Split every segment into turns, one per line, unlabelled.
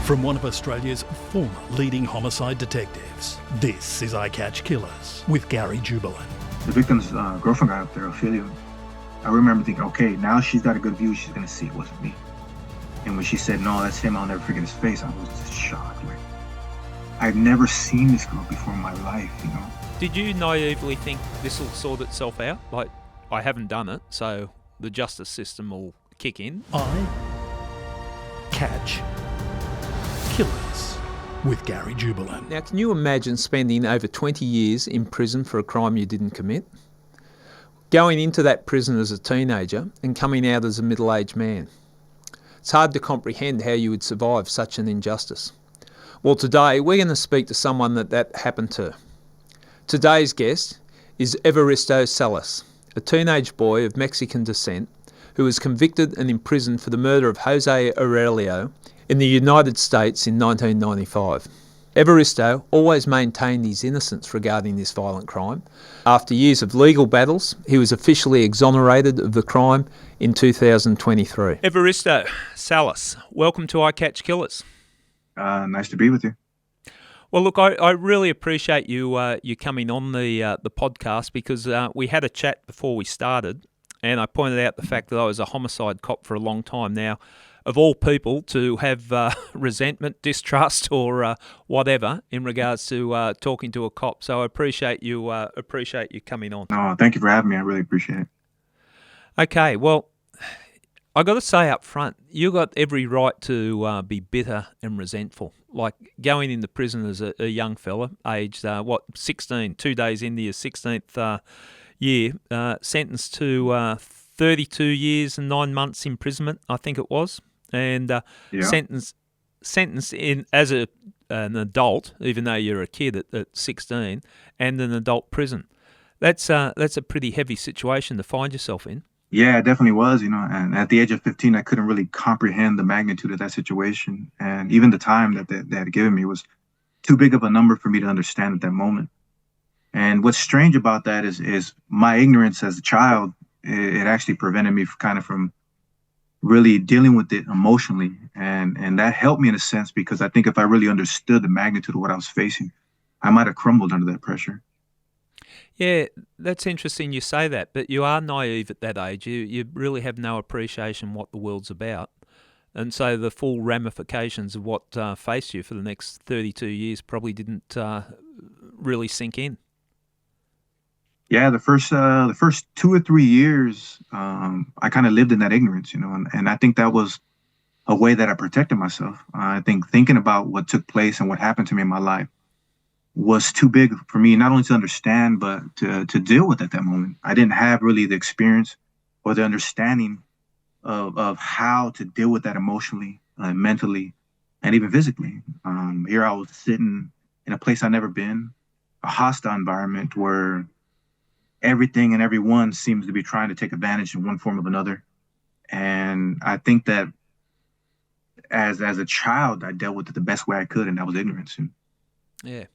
From one of Australia's former leading homicide detectives, this is I Catch Killers with Gary Jubelin.
The victim's girlfriend got up there, Ophelia. I remember thinking, okay, now she's got a good view, she's going to see it wasn't me. And when she said, no, that's him, I'll never forget his face, I was just shocked. Like, I've never seen this girl before in my life, you know.
Did you naively think this will sort itself out? Like, I haven't done it, so the justice system will kick in?
I Catch Killers with Gary Jubelin.
Now, can you imagine spending over 20 years in prison for a crime you didn't commit? Going into that prison as a teenager and coming out as a middle-aged man. It's hard to comprehend how you would survive such an injustice. Well, today we're going to speak to someone that happened to. Today's guest is Evaristo Salas, a teenage boy of Mexican descent who was convicted and imprisoned for the murder of Jose Aurelio in the United States in 1995. Evaristo always maintained his innocence regarding this violent crime. After years of legal battles, he was officially exonerated of the crime in 2023. Evaristo Salas, welcome to I Catch Killers.
Nice to be with you.
Well, look, I really appreciate you coming on the podcast because we had a chat before we started, and I pointed out the fact that I was a homicide cop for a long time now. Of all people to have resentment, distrust, or whatever in regards to talking to a cop, so I appreciate you coming on.
No, thank you for having me. I really appreciate it.
Okay, well, I got to say up front, you got every right to be bitter and resentful. Like going into prison as a young fella, aged 16, 2 days into your 16th year, sentenced to 32 years and 9 months imprisonment, I think it was. And sentenced in as an adult, even though you're a kid at 16, and an adult prison. That's a pretty heavy situation to find yourself in.
Yeah, it definitely was, you know. And at the age of 15, I couldn't really comprehend the magnitude of that situation, and even the time that they had given me was too big of a number for me to understand at that moment. And what's strange about that is my ignorance as a child. It actually prevented me from really dealing with it emotionally. And that helped me in a sense, because I think if I really understood the magnitude of what I was facing, I might have crumbled under that pressure.
Yeah, that's interesting you say that, but you are naive at that age. You really have no appreciation what the world's about. And so the full ramifications of what faced you for the next 32 years probably didn't really sink in.
Yeah, the first 2 or 3 years, I kind of lived in that ignorance, you know, and I think that was a way that I protected myself. I think thinking about what took place and what happened to me in my life was too big for me, not only to understand, but to deal with at that moment. I didn't have really the experience or the understanding of how to deal with that emotionally, mentally, and even physically. Here I was sitting in a place I'd never been, a hostile environment where everything and everyone seems to be trying to take advantage in one form or another. And I think that as a child, I dealt with it the best way I could, and that was ignorance.
Yeah.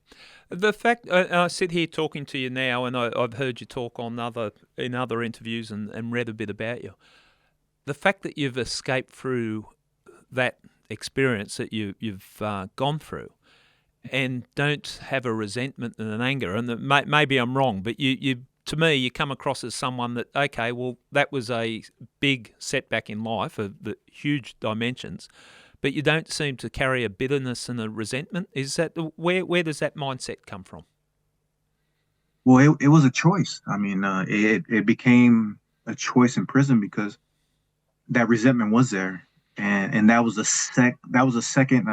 The fact I sit here talking to you now, and I've heard you talk in other interviews and read a bit about you. The fact that you've escaped through that experience that you've gone through, and don't have a resentment and an anger, and maybe I'm wrong, but you to me, you come across as someone that, okay, well, that was a big setback in life of the huge dimensions, but you don't seem to carry a bitterness and a resentment. Is that where does that mindset come from?
Well, it was a choice. I mean, it became a choice in prison because that resentment was there, and that was a second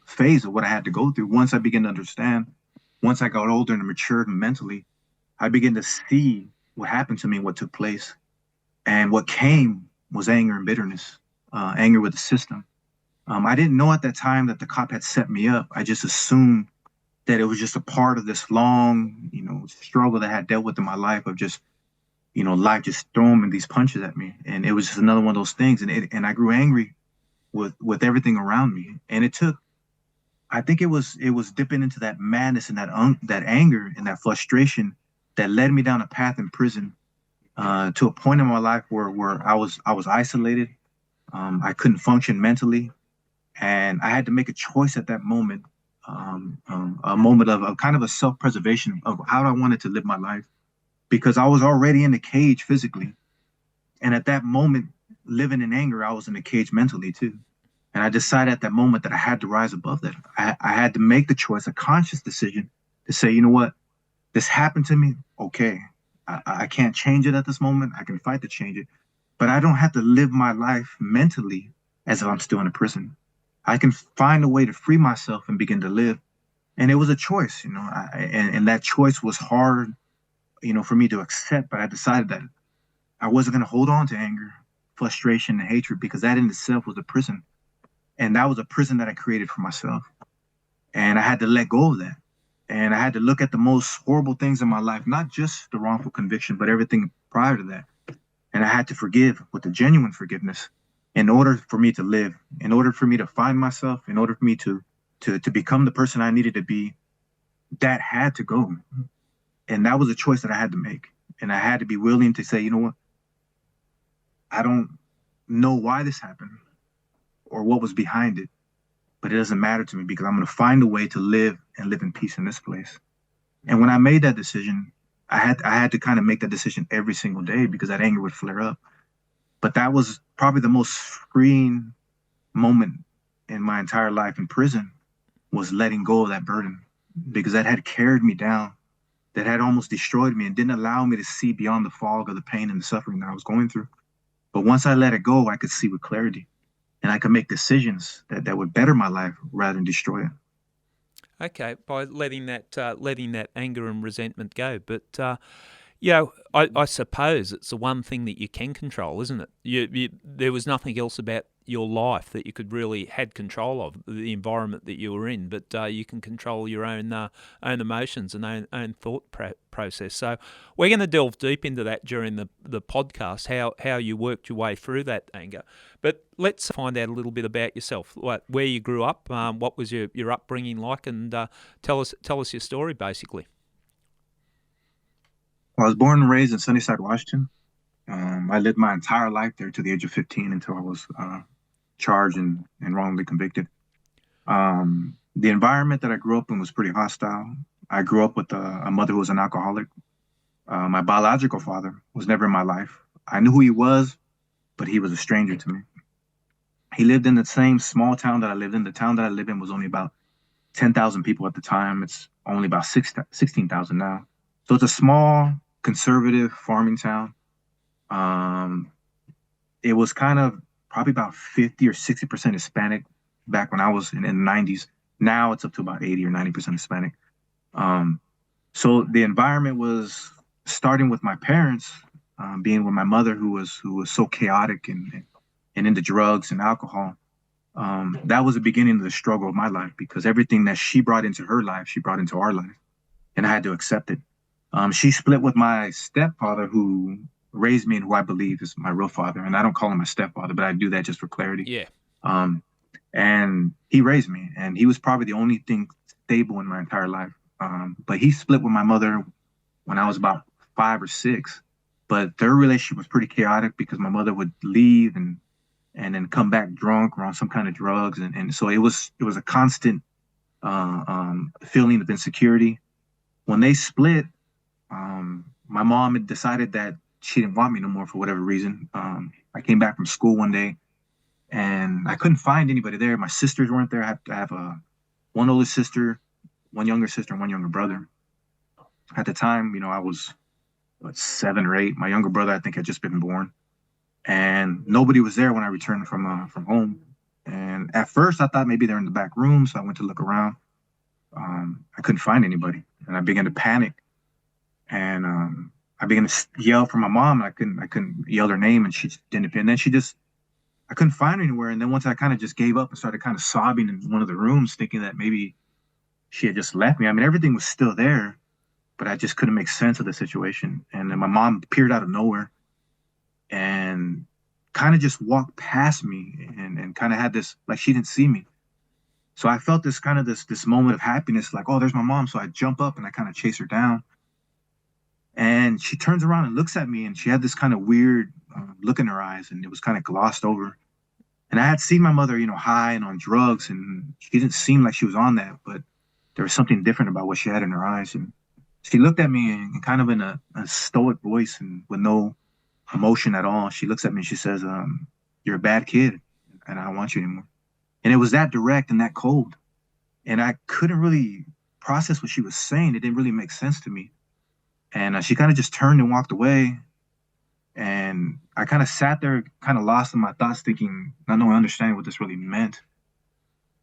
phase of what I had to go through. Once I began to understand, once I got older and matured mentally, I began to see what happened to me, what took place. And what came was anger and bitterness, anger with the system. I didn't know at that time that the cop had set me up. I just assumed that it was just a part of this long, struggle that I had dealt with in my life of just, life just throwing these punches at me. And it was just another one of those things. And I grew angry with everything around me. And I think it was dipping into that madness and that anger and that frustration that led me down a path in prison to a point in my life where I was isolated. I couldn't function mentally. And I had to make a choice at that moment, a moment of kind of a self-preservation of how I wanted to live my life, because I was already in the cage physically. And at that moment, living in anger, I was in the cage mentally too. And I decided at that moment that I had to rise above that. I had to make the choice, a conscious decision to say, you know what, this happened to me. Okay, I can't change it at this moment. I can fight to change it, but I don't have to live my life mentally as if I'm still in a prison. I can find a way to free myself and begin to live. And it was a choice, and that choice was hard, for me to accept. But I decided that I wasn't going to hold on to anger, frustration, and hatred, because that in itself was a prison. And that was a prison that I created for myself. And I had to let go of that. And I had to look at the most horrible things in my life, not just the wrongful conviction, but everything prior to that. And I had to forgive with a genuine forgiveness in order for me to live, in order for me to find myself, in order for me to become the person I needed to be. That had to go. And that was a choice that I had to make. And I had to be willing to say, you know what? I don't know why this happened or what was behind it, but it doesn't matter to me, because I'm going to find a way to live and live in peace in this place. And when I made that decision, I had to kind of make that decision every single day, because that anger would flare up. But that was probably the most freeing moment in my entire life in prison, was letting go of that burden, because that had carried me down, that had almost destroyed me and didn't allow me to see beyond the fog of the pain and the suffering that I was going through. But once I let it go, I could see with clarity, and I could make decisions that would better my life rather than destroy it.
Okay, by letting that anger and resentment go. But I suppose it's the one thing that you can control, isn't it? There was nothing else about your life that you could really had control of, the environment that you were in, but you can control your own emotions and own thought process. So we're going to delve deep into that during the podcast, how you worked your way through that anger. But let's find out a little bit about yourself, like where you grew up, what was your upbringing like, and tell us your story, basically.
I was born and raised in Sunnyside, Washington. I lived my entire life there to the age of 15 until I was charged and wrongly convicted. The environment that I grew up in was pretty hostile. I grew up with a mother who was an alcoholic. My biological father was never in my life. I knew who he was, but he was a stranger to me. He lived in the same small town that I lived in. The town that I lived in was only about 10,000 people at the time. It's only about 16,000 now. So it's a small, conservative farming town. It was kind of probably about 50 or 60% Hispanic back when I was in the 90s. Now it's up to about 80 or 90% Hispanic. So the environment was starting with my parents, being with my mother, who was so chaotic and into drugs and alcohol. That was the beginning of the struggle of my life, because everything that she brought into her life, she brought into our life, and I had to accept it. She split with my stepfather, who raised me and who I believe is my real father. And I don't call him my stepfather, but I do that just for clarity.
Yeah.
And he raised me, and he was probably the only thing stable in my entire life. But he split with my mother when I was about 5 or 6. But their relationship was pretty chaotic, because my mother would leave and then come back drunk or on some kind of drugs. And so it was a constant feeling of insecurity. When they split, my mom had decided that she didn't want me no more for whatever reason. I came back from school one day, and I couldn't find anybody there. My sisters weren't there. I have one older sister, one younger sister, and one younger brother. At the time, I was 7 or 8. My younger brother, I think, had just been born, and nobody was there when I returned from home. And at first, I thought maybe they're in the back room, so I went to look around. I couldn't find anybody, and I began to panic. And I began to yell for my mom. I couldn't yell her name, and she didn't appear. And then I couldn't find her anywhere. And then once I kind of just gave up and started kind of sobbing in one of the rooms, thinking that maybe she had just left me. I mean, everything was still there, but I just couldn't make sense of the situation. And then my mom appeared out of nowhere and kind of just walked past me and kind of had this, like she didn't see me. So I felt this kind of this moment of happiness, like, oh, there's my mom. So I jump up and I kind of chase her down. And she turns around and looks at me, and she had this kind of weird look in her eyes, and it was kind of glossed over. And I had seen my mother, high and on drugs, and she didn't seem like she was on that, but there was something different about what she had in her eyes. And she looked at me and kind of in a stoic voice and with no emotion at all. She looks at me and she says, "You're a bad kid, and I don't want you anymore." And it was that direct and that cold. And I couldn't really process what she was saying. It didn't really make sense to me. And she kind of just turned and walked away. And I kind of sat there, kind of lost in my thoughts, thinking, not knowing, understanding what this really meant.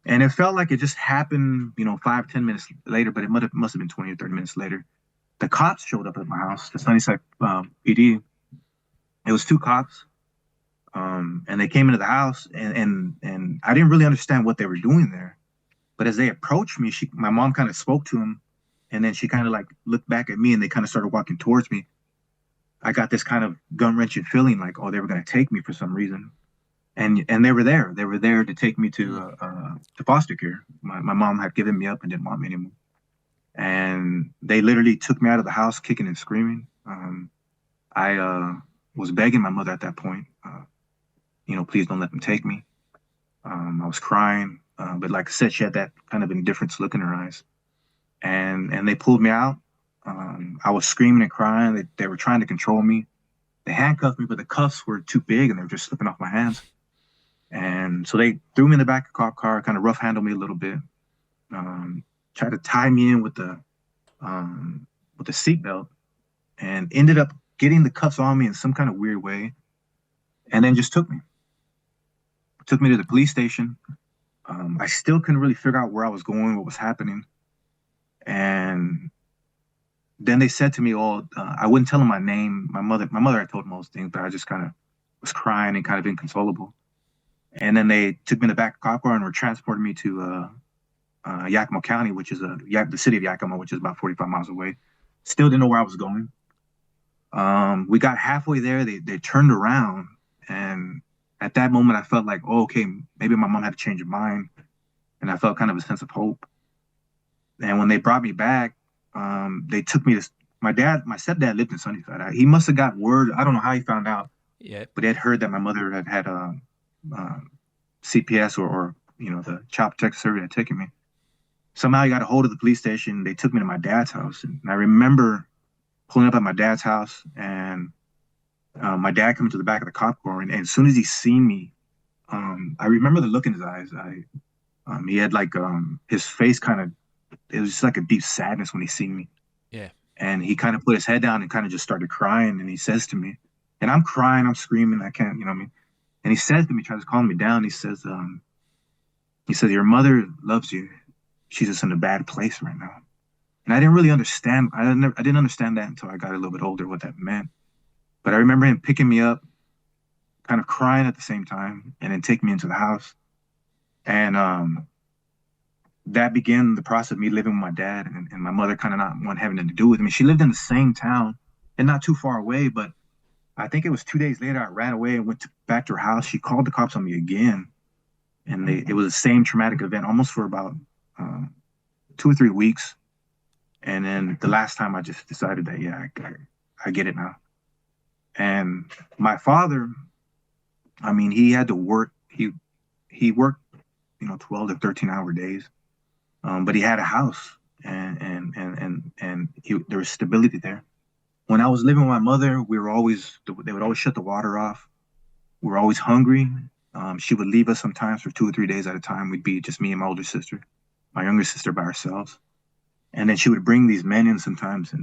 And it felt like it just happened, 5, 10 minutes later, but it must have been 20 or 30 minutes later. The cops showed up at my house, the Sunnyside PD. It was 2 cops, and they came into the house, and I didn't really understand what they were doing there. But as they approached me, my mom kind of spoke to him, and then she kind of like looked back at me, and they kind of started walking towards me. I got this kind of gut-wrenching feeling like, oh, they were going to take me for some reason. And they were there. They were there to take me to foster care. My mom had given me up and didn't want me anymore. And they literally took me out of the house kicking and screaming. I was begging my mother at that point, please don't let them take me. I was crying. But like I said, she had that kind of indifference look in her eyes. And they pulled me out. I was screaming and crying. They were trying to control me. They handcuffed me, but the cuffs were too big and they were just slipping off my hands. And so they threw me in the back of the cop car, kind of rough handled me a little bit, tried to tie me in with the seatbelt, and ended up getting the cuffs on me in some kind of weird way, and then just took me to the police station. I still couldn't really figure out where I was going, what was happening. And then they said to me, I wouldn't tell them my name. My mother had told them most things, but I just kind of was crying and kind of inconsolable. And then they took me in the back of the cop car and were transporting me to Yakima County, which is the city of Yakima, which is about 45 miles away. Still didn't know where I was going. We got halfway there. They turned around, and at that moment, I felt like, oh, okay, maybe my mom had a change of mind, and I felt kind of a sense of hope. And when they brought me back, they took me to my stepdad lived in Sunnyside. He must have got word. I don't know how he found out.
Yeah.
But he had heard that my mother had CPS or the Child Protective Service had taken me. Somehow he got a hold of the police station. They took me to my dad's house, and I remember pulling up at my dad's house, and my dad coming to the back of the cop car, and as soon as he seen me, I remember the look in his eyes. He had like his face kind of, it was just like a deep sadness when he seen me.
Yeah.
And he kind of put his head down and kind of just started crying, and he says to me, and I'm crying, I'm screaming, I can't, you know what I mean? And he says to me, tries to calm me down. He says, your mother loves you. She's just in a bad place right now. And I didn't really understand. I didn't understand that until I got a little bit older, what that meant. But I remember him picking me up, kind of crying at the same time, and then taking me into the house. And that began the process of me living with my dad and my mother kind of not having anything to do with me. She lived in the same town and not too far away, but I think it was 2 days later, I ran away and went back to her house. She called the cops on me again. And it was the same traumatic event, almost for about 2 or 3 weeks. And then the last time I just decided that, yeah, I get it now. And my father, I mean, he had to work. He worked, 12 to 13-hour days. But he had a house and there was stability there. When I was living with my mother, they would always shut the water off. We were always hungry. She would leave us sometimes for 2 or 3 days at a time. We'd be just me and my older sister, my younger sister by ourselves. And then she would bring these men in sometimes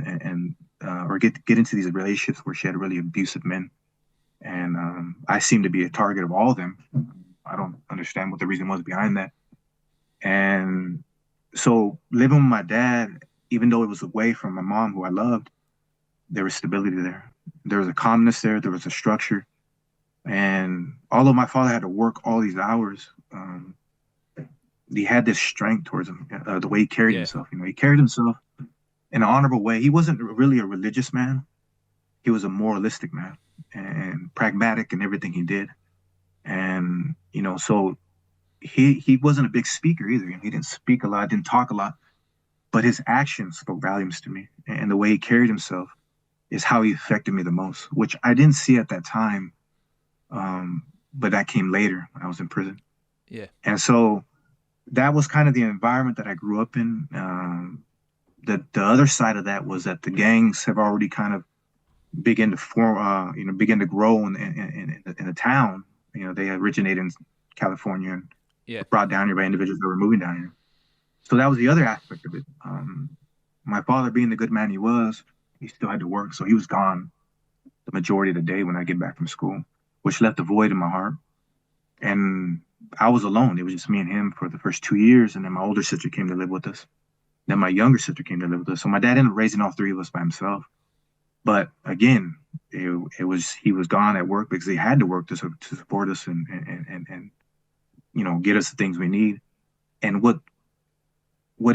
or get into these relationships where she had really abusive men. And I seemed to be a target of all of them. I don't understand what the reason was behind that. And so living with my dad, even though it was away from my mom, who I loved, there was stability there. There was a calmness there. There was a structure. And although my father had to work all these hours, he had this strength towards him, the way he carried himself. He carried himself in an honorable way. He wasn't really a religious man. He was a moralistic man and pragmatic in everything he did. And, so he wasn't a big speaker either. He didn't speak a lot, didn't talk a lot, but his actions spoke volumes to me. And the way he carried himself is how he affected me the most, which I didn't see at that time. but that came later when I was in prison.
Yeah.
And so that was kind of the environment that I grew up in. The other side of that was that the gangs have already kind of begin to form, begin to grow in the town. They originated in California and
Yeah.
were brought down here by individuals that were moving down here. So that was the other aspect of it. My father, being the good man he was, he still had to work, so he was gone the majority of the day when I get back from school, which left a void in my heart. And I was alone. It was just me and him for the first 2 years, and then my older sister came to live with us. Then my younger sister came to live with us. So my dad ended up raising all three of us by himself. But again, he was gone at work because he had to work to support us and get us the things we need. And what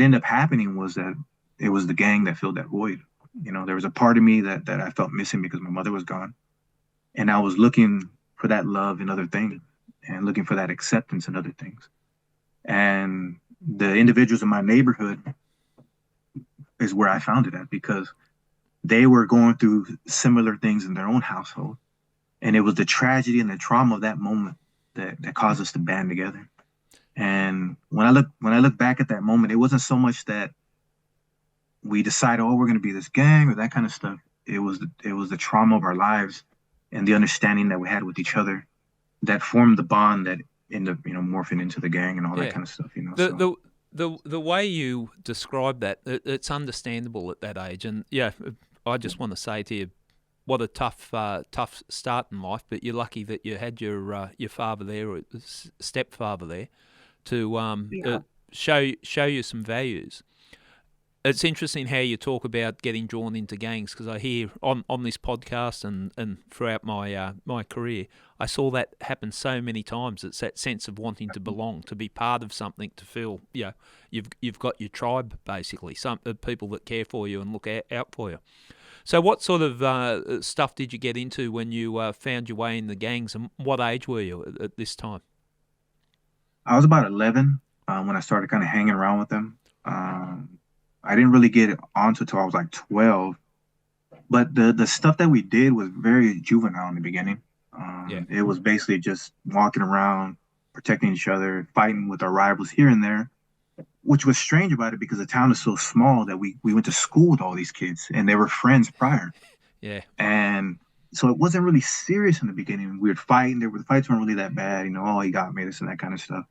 ended up happening was that it was the gang that filled that void. There was a part of me that I felt missing because my mother was gone, and I was looking for that love in other things and looking for that acceptance in other things. And the individuals in my neighborhood is where I found it at, because they were going through similar things in their own household. And it was the tragedy and the trauma of that moment that caused us to band together. And when I look back at that moment, it wasn't so much that we decided, oh, we're going to be this gang or that kind of stuff. It was the trauma of our lives and the understanding that we had with each other that formed the bond that ended up, morphing into the gang and all that kind of stuff.
The way you describe that, it's understandable at that age. And yeah, I just want to say to you, what a tough start in life. But you're lucky that you had your father there, or stepfather there, to show you some values. It's interesting how you talk about getting drawn into gangs, because I hear on this podcast and throughout my career, I saw that happen so many times. It's that sense of wanting to belong, to be part of something, to feel you've got your tribe, basically, some people that care for you and look out for you. So what sort of stuff did you get into when you found your way in the gangs, and what age were you at this time?
I was about 11 when I started kind of hanging around with them. I didn't really get onto it until I was like 12. But the stuff that we did was very juvenile in the beginning. It was basically just walking around, protecting each other, fighting with our rivals here and there, which was strange about it because the town is so small that we went to school with all these kids and they were friends prior.
Yeah.
And so it wasn't really serious in the beginning. We would fight, and the fights weren't really that bad, oh, he got me, this and that kind of stuff.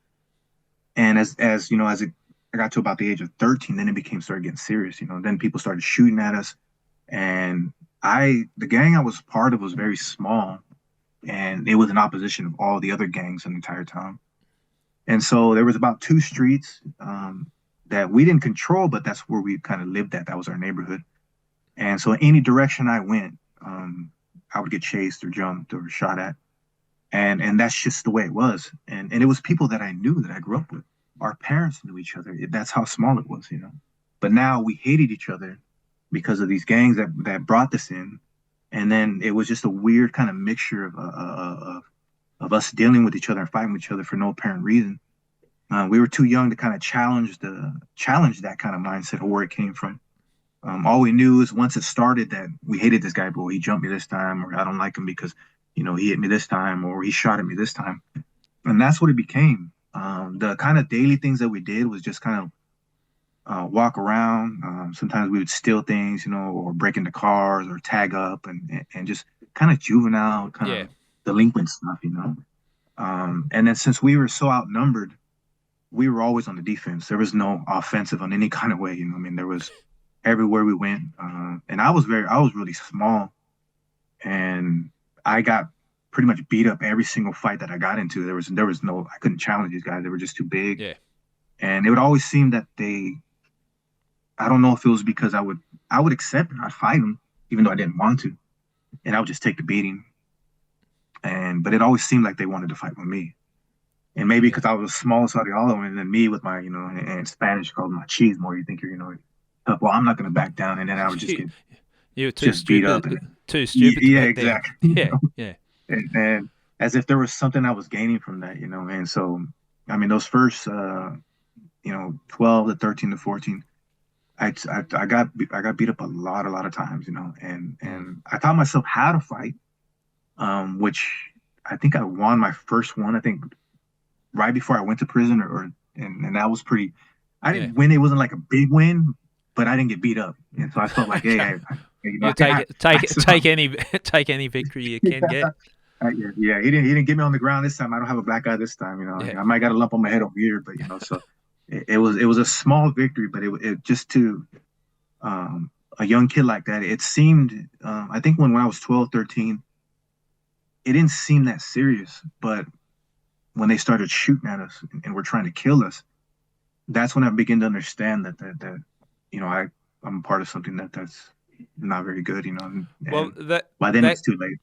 And as I got to about the age of 13, then it started getting serious. Then people started shooting at us, and the gang I was part of was very small, and it was in opposition of all the other gangs in the entire town. And so there was about 2 streets that we didn't control, but that's where we kind of lived at. That was our neighborhood. And so in any direction I went, I would get chased or jumped or shot at. And that's just the way it was. And it was people that I knew, that I grew up with. Our parents knew each other. That's how small it was, But now we hated each other because of these gangs that brought this in. And then it was just a weird kind of mixture of us dealing with each other and fighting with each other for no apparent reason. We were too young to kind of challenge that kind of mindset or where it came from. All we knew is once it started that we hated this guy, but he jumped me this time, or I don't like him because, he hit me this time, or he shot at me this time. And that's what it became. The kind of daily things that we did was just kind of walk around. Sometimes we would steal things, or break into cars or tag up and just kind of juvenile, kind of delinquent stuff, And then since we were so outnumbered, we were always on the defense. There was no offensive on any kind of way, there was everywhere we went. And I was really small, and I got pretty much beat up every single fight that I got into. There was no, I couldn't challenge these guys. They were just too big.
Yeah.
And it would always seem that I don't know if it was because I would accept it. I'd fight them, even though I didn't want to. And I would just take the beating. But it always seemed like they wanted to fight with me. And maybe because I was the smallest out of all of them, and then me with my, in Spanish called my machismo, you think you're, tough. Well, I'm not going to back down. And then I would just get
you were too
just beat up.
Too stupid.
Yeah, exactly.
Yeah.
And as if there was something I was gaining from that, And so, those first, 12 to 13 to 14, I got beat up a lot of times, And I taught myself how to fight, which I think I won my first one. I think right before I went to prison, and that was pretty. I
Yeah.
didn't win. It wasn't like a big win, but I didn't get beat up, and so I felt like, hey,
Okay.
you know,
You take
so,
take any take any victory you can get.
yeah. He didn't get me on the ground this time. I don't have a black eye this time.
Yeah.
I might got a lump on my head over here, but so it was a small victory, but it just to um, a young kid like that, it seemed. I think when I was 12, 13, it didn't seem that serious, but when they started shooting at us and were trying to kill us, that's when I began to understand that I'm part of something that's not very good,
Well,
and by then it was too late.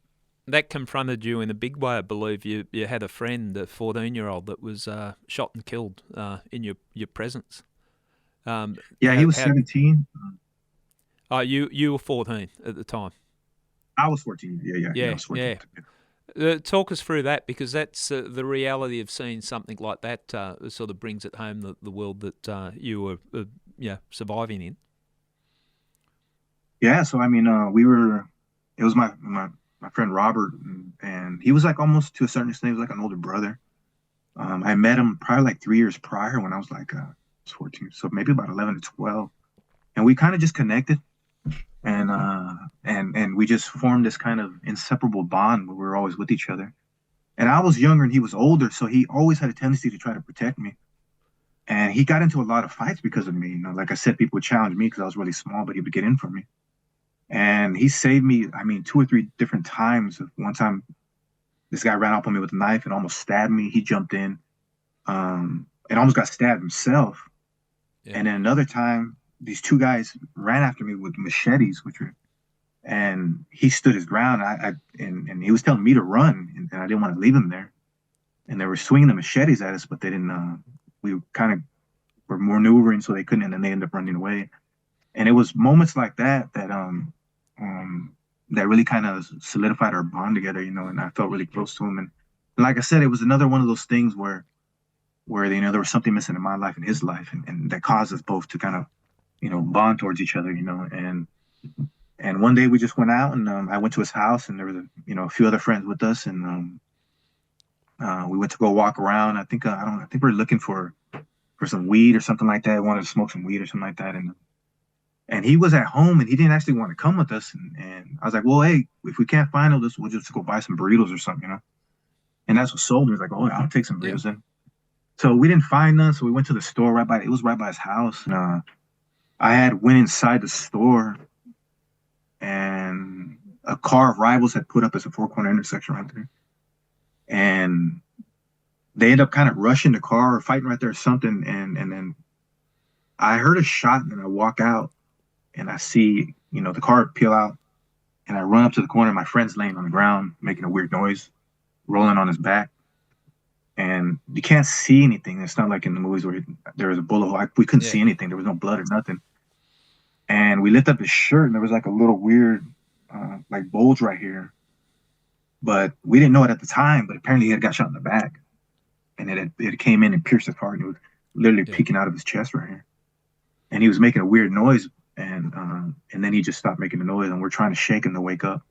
that confronted you in a big way. I believe you had a friend, a 14-year-old, that was shot and killed in your presence.
Yeah, he was 17.
Oh, you were 14 at the time.
I was 14. Yeah, I
Yeah,
was 14.
talk us through that, because that's the reality of seeing something like that. Sort of brings it home, the world that you were surviving in.
Yeah, so I mean, it was my friend Robert, and he was like almost to a certain extent, he was like an older brother. I met him probably like 3 years prior when I was like 14, so maybe about 11 to 12, and we kind of just connected, and we just formed this kind of inseparable bond where we were always with each other. And I was younger and he was older, so he always had a tendency to try to protect me. And he got into a lot of fights because of me. Like I said, people would challenge me because I was really small, but he would get in for me. And he saved me, I mean, two or three different times. One time, this guy ran up on me with a knife and almost stabbed me. He jumped in and almost got stabbed himself.
Yeah.
And then another time, these two guys ran after me with machetes, and he stood his ground. And he was telling me to run, and I didn't want to leave him there. And they were swinging the machetes at us, but they didn't. We kind of were maneuvering, so they couldn't, and then they ended up running away. And it was moments like that really kind of solidified our bond together, and I felt really close to him. And like I said, it was another one of those things where there was something missing in my life and his life, and that caused us both to kind of bond towards each other, and one day we just went out, and I went to his house, and there was a few other friends with us, and we went to go walk around. I think I think we were looking for some weed or something like that. I wanted to smoke some weed or something like that, and he was at home, and he didn't actually want to come with us, and I was like, well, hey, if we can't find this, we'll just go buy some burritos or something, and that's what sold me. He was like, oh, I'll take some burritos then. So we didn't find none, so we went to the store it was right by his house, and I had went inside the store, and a car of rivals had put up as a four-corner intersection right there, and they end up kind of rushing the car or fighting right there or something, and then I heard a shot, and then I walk out, and I see the car peel out, and I run up to the corner. My friend's laying on the ground making a weird noise, rolling on his back, and you can't see anything. It's not like in the movies where there was a bullet hole. We couldn't see anything. There was no blood or nothing. And we lift up his shirt, and there was like a little weird like bulge right here, but we didn't know it at the time. But apparently, he had got shot in the back, and it came in and pierced his heart. And it was literally peeking out of his chest right here, and he was making a weird noise, and then he just stopped making the noise, and we're trying to shake him to wake up,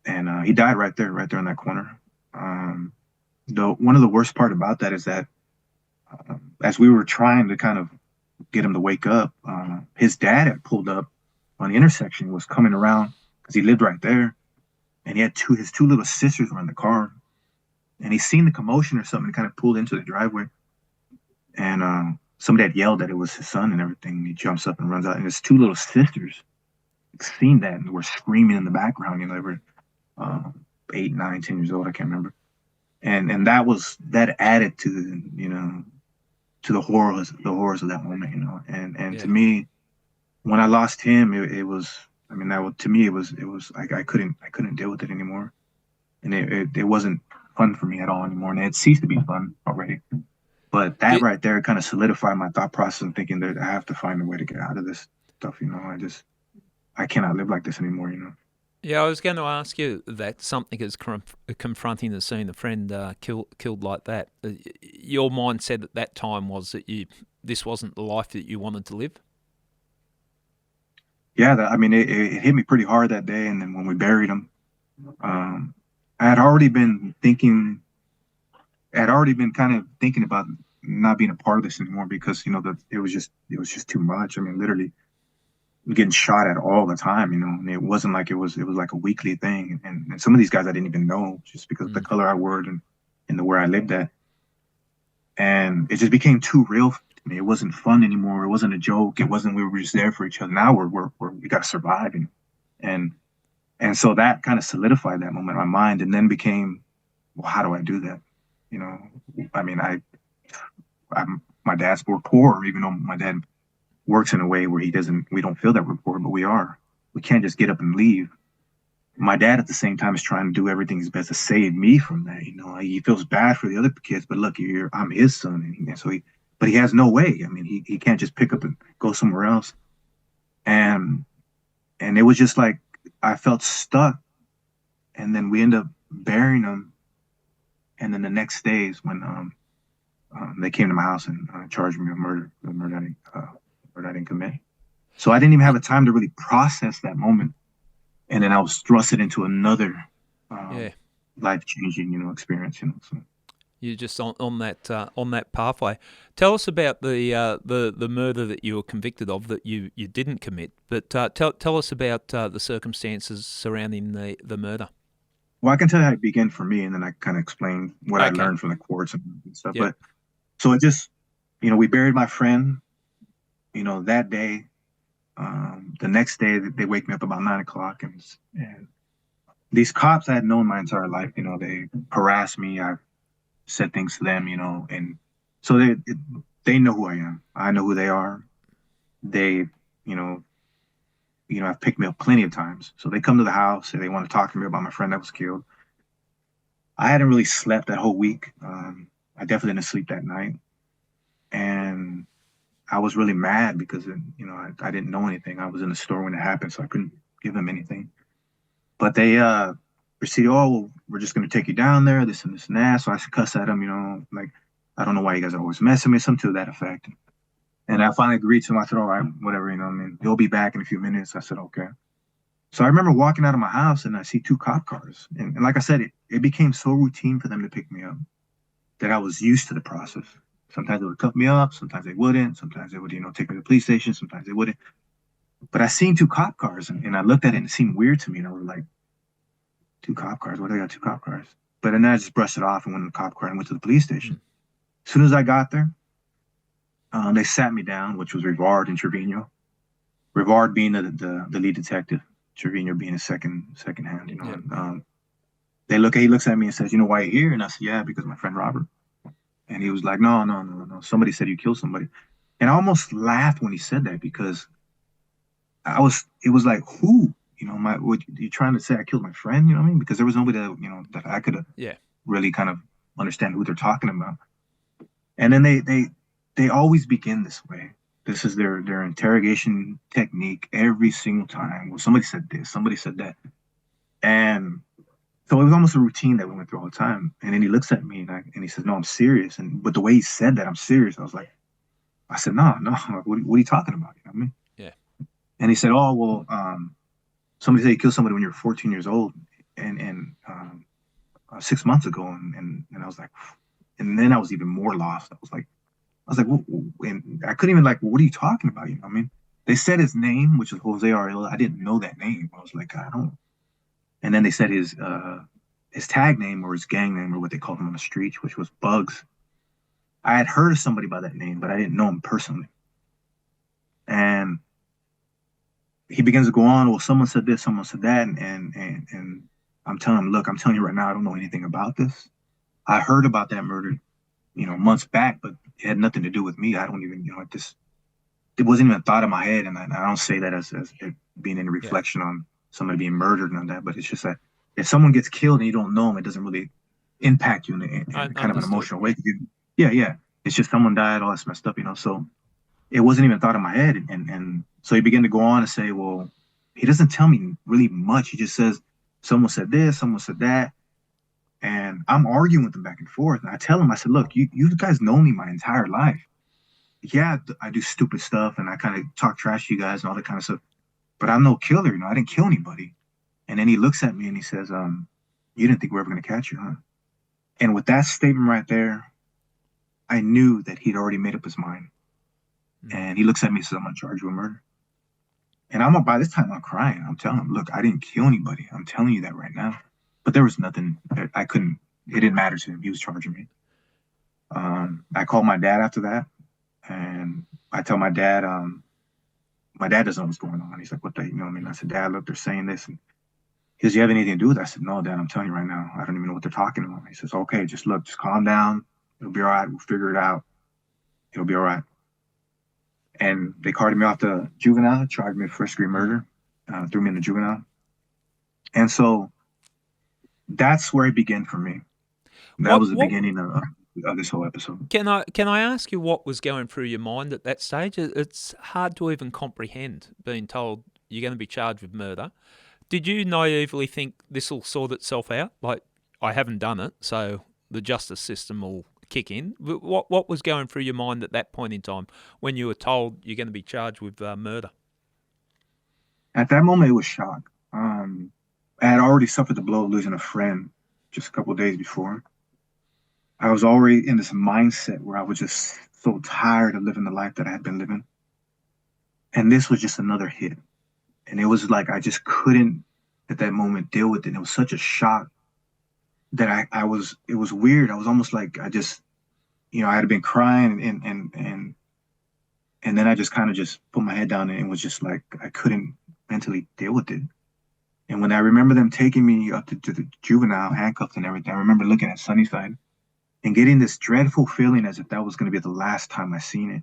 and he died right there in that corner. One of the worst part about that is that as we were trying to kind of get him to wake up, his dad had pulled up on the intersection, was coming around because he lived right there, and he had his two little sisters were in the car, and he seen the commotion or something and kind of pulled into the driveway, and somebody had yelled that it was his son and everything, and he jumps up and runs out, and his two little sisters seen that and were screaming in the background. They were 8, 9, 10 years old, I can't remember, and that added to to the horrors of that moment, and to me, when I lost him, it was, I mean, to me, it was like I couldn't deal with it anymore, and it wasn't fun for me at all anymore, and it ceased to be fun already. But that right there kind of solidified my thought process and thinking that I have to find a way to get out of this stuff. I cannot live like this anymore.
Yeah, I was going to ask you that, something as confronting as seeing a friend killed like that. Your mindset at that time was that this wasn't the life that you wanted to live?
Yeah, I mean, it hit me pretty hard that day. And then when we buried him, I had already been thinking, I had already been kind of thinking about not being a part of this anymore because, it was just too much. I mean, literally getting shot at all the time, and it wasn't like it was like a weekly thing. And some of these guys I didn't even know just because of the color I wore and the where I lived at. And it just became too real to me. It wasn't fun anymore. It wasn't a joke. It wasn't, we were just there for each other. Now we got to survive. And, and so that kind of solidified that moment in my mind and then became, well, how do I do that? I mean, my dad's poor, even though my dad works in a way where we don't feel that we're poor, but we are. We can't just get up and leave. My dad at the same time is trying to do everything his best to save me from that. He feels bad for the other kids, but look, I'm his son, but he has no way. I mean, he can't just pick up and go somewhere else. And it was just like I felt stuck. And then we end up burying him. And then the next day is when they came to my house and charged me with murder I didn't commit. So I didn't even have a time to really process that moment. And then I was thrusted into another life-changing, experience. So.
You're just on that pathway. Tell us about the murder that you were convicted of that you didn't commit. But tell us about the circumstances surrounding the murder.
Well, I can tell you how it began for me, and then I kind of explain what I learned from the courts and stuff. Yep. But so it just, we buried my friend. That day. The next day, they wake me up about 9:00, and these cops I had known my entire life. They harass me. I said things to them. And so they know who I am. I know who they are. They, have picked me up plenty of times. So they come to the house and they want to talk to me about my friend that was killed. I hadn't really slept that whole week. I definitely didn't sleep that night, and I was really mad because, I didn't know anything. I was in the store when it happened, so I couldn't give them anything. But they proceeded, well, we're just going to take you down there, this and this and that. So I cussed at them, like, I don't know why you guys are always messing with me, something to that effect. And I finally agreed to them. I said, all right, whatever, they'll be back in a few minutes. I said, okay. So I remember walking out of my house and I see 2 cop cars. And like I said, it became so routine for them to pick me up that I was used to the process. Sometimes they would cut me up, sometimes they wouldn't, sometimes they would, take me to the police station, sometimes they wouldn't. But I seen 2 cop cars and I looked at it and it seemed weird to me. And I was like, 2 cop cars? Why do they got 2 cop cars? But then I just brushed it off and went in the cop car and went to the police station. As soon as I got there, they sat me down, which was Rivard and Trevino. Rivard being the lead detective, Trevino being his second hand, Yeah. And he looks at me and says, why you're here? And I said, yeah, because my friend Robert. And he was like, no. Somebody said you killed somebody. And I almost laughed when he said that because it was like, who? What you trying to say? I killed my friend, you know what I mean? Because there was nobody that, that I could really kind of understand who they're talking about. And then they always begin this way. This is their interrogation technique every single time. Well, somebody said this, somebody said that. And so it was almost a routine that we went through all the time. And then he looks at me and he says, no, I'm serious. But the way he said that, I'm serious. I said, no. What are you talking about? You know what I mean?
Yeah.
And he said, oh, well, somebody said you killed somebody when you were 14 years old and 6 months ago. And I was like, and then I was even more lost. I was like, and I couldn't even what are you talking about? You know what I mean? They said his name, which was Jose Arreola. I didn't know that name. I was like, I don't. And then they said his tag name or his gang name or what they called him on the streets, which was Bugs. I had heard of somebody by that name, but I didn't know him personally. And he begins to go on, well, someone said this, someone said that. And I'm telling him, look, I'm telling you right now, I don't know anything about this. I heard about that murder, months back, but it had nothing to do with me. I don't even, it wasn't even a thought in my head. And I don't say that as it being any reflection on somebody being murdered and all that, but it's just that if someone gets killed and you don't know them, it doesn't really impact you in kind of an emotional way. Yeah. It's just someone died, all that's messed up, so it wasn't even a thought in my head. And so he began to go on and say, well, he doesn't tell me really much. He just says, someone said this, someone said that. And I'm arguing with him back and forth. And I tell him, I said, look, you guys know me my entire life. Yeah, I do stupid stuff and I kind of talk trash to you guys and all that kind of stuff. But I'm no killer, I didn't kill anybody. And then he looks at me and he says, You didn't think we were ever going to catch you, huh? And with that statement right there, I knew that he'd already made up his mind. And he looks at me and says, I'm going to charge you with murder. And by this time, I'm crying. I'm telling him, look, I didn't kill anybody. I'm telling you that right now. But there was nothing. I couldn't. It didn't matter to him. He was charging me. I called my dad after that. And I tell my dad doesn't know what's going on. He's like, what the, I mean, I said, Dad, look, they're saying this. And he says, you have anything to do with it? I said, no, Dad, I'm telling you right now. I don't even know what they're talking about. He says, okay, just calm down. It'll be all right. We'll figure it out. It'll be all right. And they carted me off to juvenile, charged me with first-degree murder, threw me in the juvenile. And so that's where it began for me. That was the beginning of this whole episode.
Can I ask you what was going through your mind at that stage? It's hard to even comprehend being told you're going to be charged with murder. Did you naively think this will sort itself out? Like, I haven't done it, so the justice system will kick in. What was going through your mind at that point in time when you were told you're going to be charged with murder?
At that moment, it was shock. I had already suffered the blow of losing a friend just a couple of days before. I was already in this mindset where I was just so tired of living the life that I had been living. And this was just another hit. And it was like I just couldn't, at that moment, deal with it. And it was such a shock that it was weird. I was almost like I had been crying and then I just kind of just put my head down and it was just like I couldn't mentally deal with it. And when I remember them taking me up to the juvenile, handcuffed and everything, I remember looking at Sunnyside and getting this dreadful feeling as if that was going to be the last time I seen it.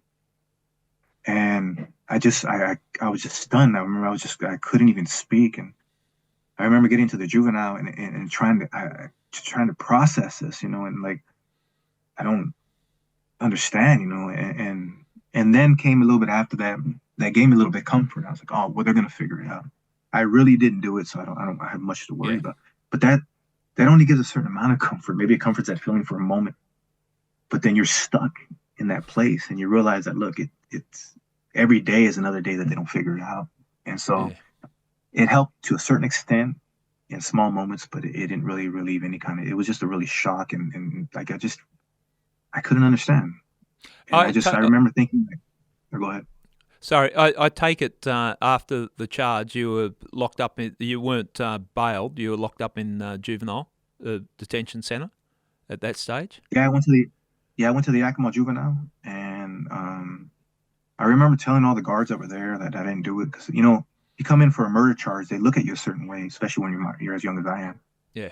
And I was just stunned. I remember I couldn't even speak. And I remember getting to the juvenile and trying to process this, and like, I don't understand, and then came a little bit after that gave me a little bit of comfort. I was like, oh, well, they're going to figure it out. I really didn't do it. So I don't have much to worry about, but that only gives a certain amount of comfort. Maybe it comforts that feeling for a moment, but then you're stuck in that place and you realize that, look, it's every day is another day that they don't figure it out. And so it helped to a certain extent in small moments, but it didn't really relieve it was just a really shock. And like, I couldn't understand. And I remember thinking, go ahead.
Sorry, I take it after the charge, you were locked up. You weren't bailed. You were locked up in juvenile detention center at that stage.
Yeah, I went to the Yakima juvenile, and I remember telling all the guards over there that I didn't do it because you come in for a murder charge, they look at you a certain way, especially when you're as young as I am.
Yeah.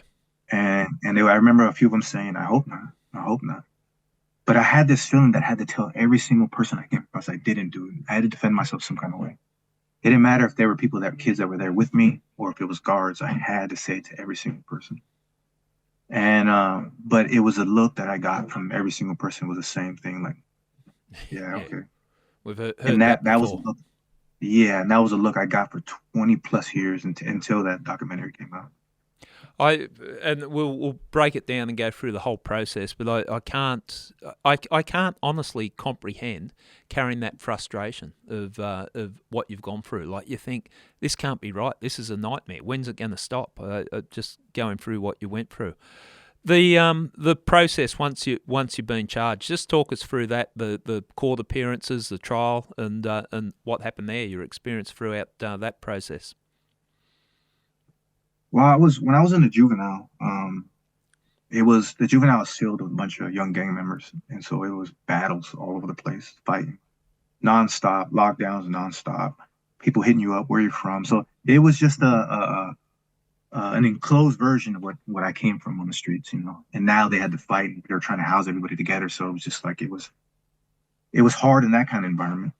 And I remember a few of them saying, "I hope not. I hope not." But I had this feeling that I had to tell every single person I came across I didn't do it. I had to defend myself some kind of way. It didn't matter if there were kids that were there with me, or if it was guards. I had to say it to every single person. And but it was a look that I got from every single person was the same thing. Like, yeah, okay.
We've heard
and
that
was a look. Yeah, and that was a look I got for 20 plus years until that documentary came out.
We'll break it down and go through the whole process, but I can't honestly comprehend carrying that frustration of what you've gone through. Like, you think, this can't be right. This is a nightmare. When's it going to stop? Just going through what you went through. The process once you've been charged. Just talk us through that, the court appearances, the trial, and what happened there. Your experience throughout that process.
Well, when I was in the juvenile, the juvenile was filled with a bunch of young gang members, and so it was battles all over the place, fighting, nonstop, lockdowns, nonstop, people hitting you up, where you're from. So it was just an enclosed version of what I came from on the streets, And now they had to fight; they were trying to house everybody together. So it was just like it was hard in that kind of environment.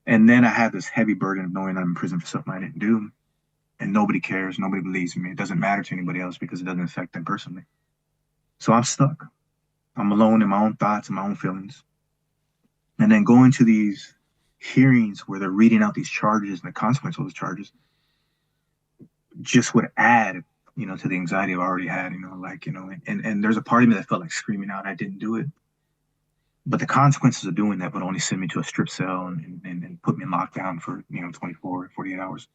And then I had this heavy burden of knowing I'm in prison for something I didn't do. And nobody cares. Nobody believes in me. It doesn't matter to anybody else because it doesn't affect them personally. So I'm stuck. I'm alone in my own thoughts and my own feelings. And then going to these hearings where they're reading out these charges and the consequence of those charges just would add, to the anxiety I've already had, and there's a part of me that felt like screaming out, I didn't do it. But the consequences of doing that would only send me to a strip cell and put me in lockdown for, 24, 48 hours.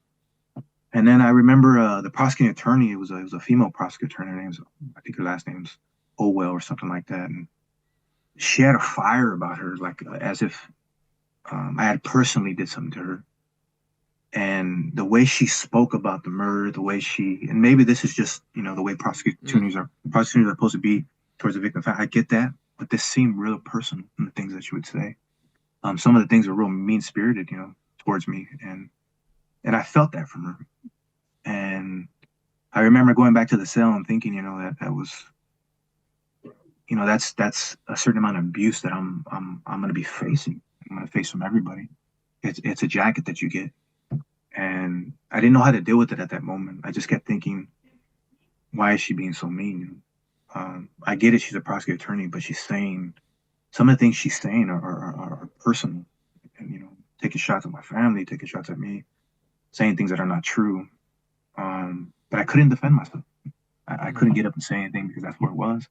And then I remember the prosecuting attorney. It was a female prosecuting attorney. Her name's, I think her last name's Owell or something like that. And she had a fire about her, like as if I had personally did something to her. And the way she spoke about the murder, the way and maybe this is just, the way prosecutors are supposed to be towards the victim. I get that, but this seemed real personal in the things that she would say. Some of the things were real mean spirited, towards me. And I felt that from her. And I remember going back to the cell and thinking, that was, that's a certain amount of abuse that I'm going to be facing. I'm going to face from everybody. It's a jacket that you get. And I didn't know how to deal with it at that moment. I just kept thinking, why is she being so mean? I get it. She's a prosecuting attorney, but some of the things she's saying are personal, and, taking shots at my family, taking shots at me, saying things that are not true. But I couldn't defend myself. I couldn't get up and say anything because that's where it was.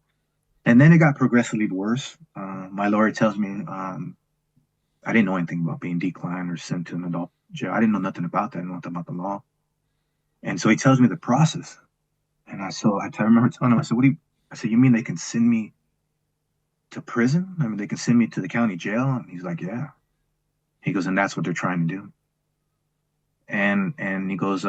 And then it got progressively worse. My lawyer tells me I didn't know anything about being declined or sent to an adult jail. I didn't know nothing about that, nothing about the law. And so he tells me the process. And I remember telling him, I said, I said, you mean they can send me to prison? I mean, they can send me to the county jail? And he's like, yeah. He goes, and that's what they're trying to do. And he goes,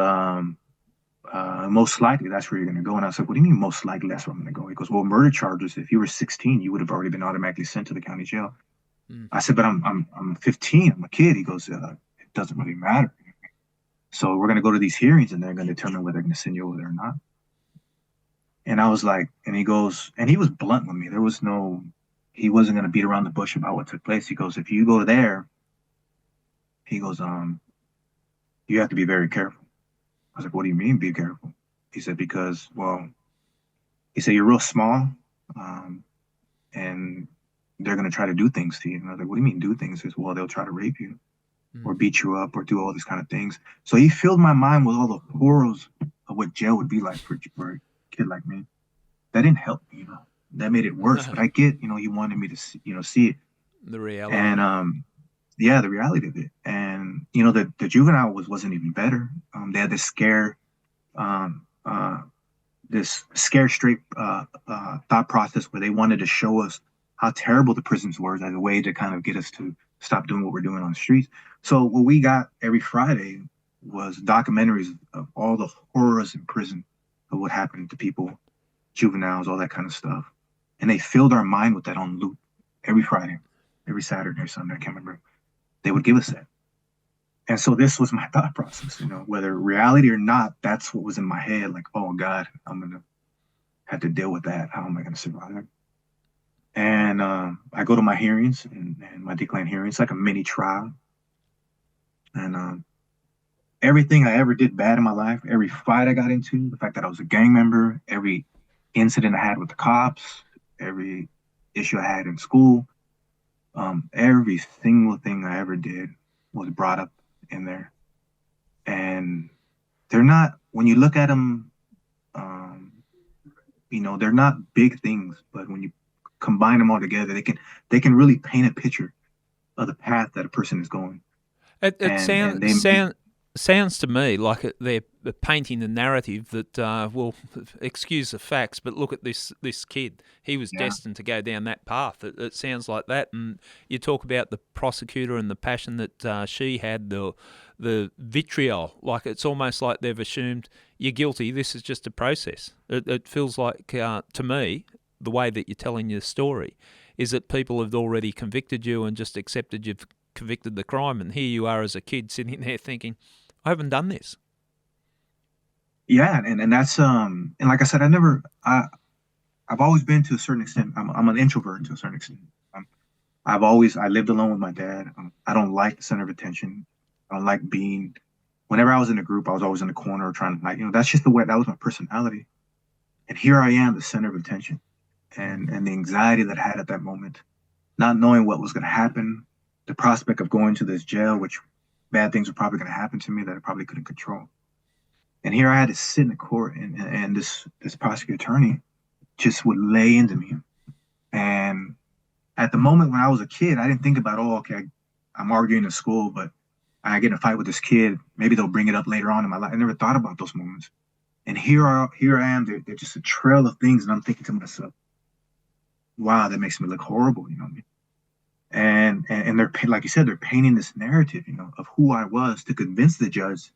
most likely that's where you're going to go. And I said, what do you mean most likely that's where I'm going to go? He goes, well, murder charges, if you were 16, you would have already been automatically sent to the county jail. I said, but I'm 15, I'm a kid. He goes, it doesn't really matter. So we're going to go to these hearings and they're going to determine whether they're going to send you over there or not. And I was like, and he goes, and he was blunt with me. He wasn't going to beat around the bush about what took place. He goes, if you go there, he goes, you have to be very careful. I was like, what do you mean be careful? He said, because, he said, you're real small, and they're going to try to do things to you. And I was like, what do you mean do things? He says, well, they'll try to rape you or beat you up or do all these kind of things. So he filled my mind with all the horrors of what jail would be like for a kid like me. That didn't help me, that made it worse. But I get, he wanted me to see, see it.
The reality.
And, the reality of it. And, the juvenile wasn't even better. They had this scare straight thought process where they wanted to show us how terrible the prisons were as a way to kind of get us to stop doing what we're doing on the streets. So what we got every Friday was documentaries of all the horrors in prison of what happened to people, juveniles, all that kind of stuff. And they filled our mind with that on loop every Friday, every Saturday or Sunday, I can't remember. They would give us that. And so this was my thought process, whether reality or not, that's what was in my head. Like, oh God, I'm going to have to deal with that. How am I going to survive? And I go to my hearings and my decline hearings, like a mini trial. And everything I ever did bad in my life, every fight I got into, the fact that I was a gang member, every incident I had with the cops, every issue I had in school, every single thing I ever did was brought up in there. And they're not, when you look at them, they're not big things, but when you combine them all together, they can really paint a picture of the path that a person is going.
It sounds to me like they're painting the narrative that, excuse the facts, but look at this kid. He was destined to go down that path. It sounds like that. And you talk about the prosecutor and the passion that she had, the vitriol. Like it's almost like they've assumed you're guilty. This is just a process. It feels like, to me, the way that you're telling your story is that people have already convicted you and just accepted you've convicted the crime, and here you are as a kid sitting there thinking, I haven't done this.
Yeah, and that's and like I said, I've always been, to a certain extent, I'm an introvert to a certain extent. I lived alone with my dad. I don't like the center of attention. I don't like whenever I was in a group, I was always in the corner trying to, like, that's just the way, that was my personality. And here I am, the center of attention, and the anxiety that I had at that moment, not knowing what was going to happen, the prospect of going to this jail, which bad things were probably going to happen to me that I probably couldn't control. And here I had to sit in the court, and this prosecuting attorney just would lay into me. And at the moment when I was a kid, I didn't think about, I'm arguing in school, but I get in a fight with this kid, maybe they'll bring it up later on in my life. I never thought about those moments. And here I am. They're just a trail of things, and I'm thinking to myself, wow, that makes me look horrible, you know what I mean? And they're like you said, they're painting this narrative, you know, of who I was to convince the judge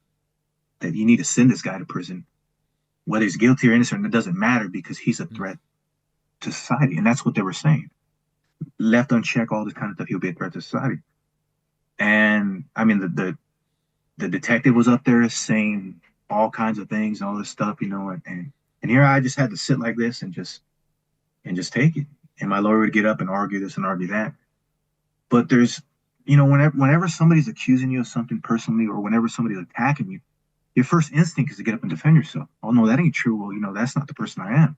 that you need to send this guy to prison, whether he's guilty or innocent. It doesn't matter because he's a threat to society, and that's what they were saying. Left unchecked, all this kind of stuff, he'll be a threat to society. And I mean, the detective was up there saying all kinds of things, all this stuff, you know, and here I just had to sit like this and just take it. And my lawyer would get up and argue this and argue that. But there's, you know, whenever somebody's accusing you of something personally, or whenever somebody's attacking you, your first instinct is to get up and defend yourself. Oh no, that ain't true. Well, you know, that's not the person I am.